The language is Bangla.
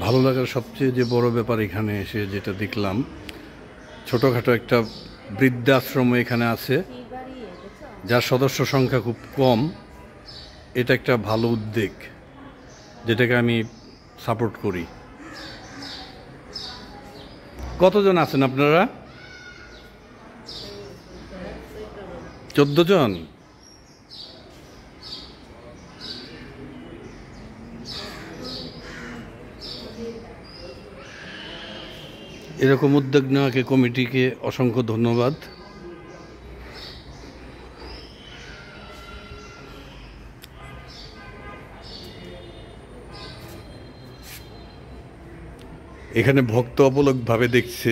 ভালো লাগার সবচেয়ে যে বড় ব্যাপার এখানে এসে যেটা দেখলাম, ছোটোখাটো একটা বৃদ্ধাশ্রম এখানে আছে, যার সদস্য সংখ্যা খুব কম। এটা একটা ভালো উদ্যোগ, যেটাকে আমি সাপোর্ট করি। কতজন আছেন আপনারা? 14 জন। এরকম উদ্যোগ নেওয়াকে কমিটিকে অসংখ্য ধন্যবাদ। এখানে ভক্ত অপলকভাবে দেখছে।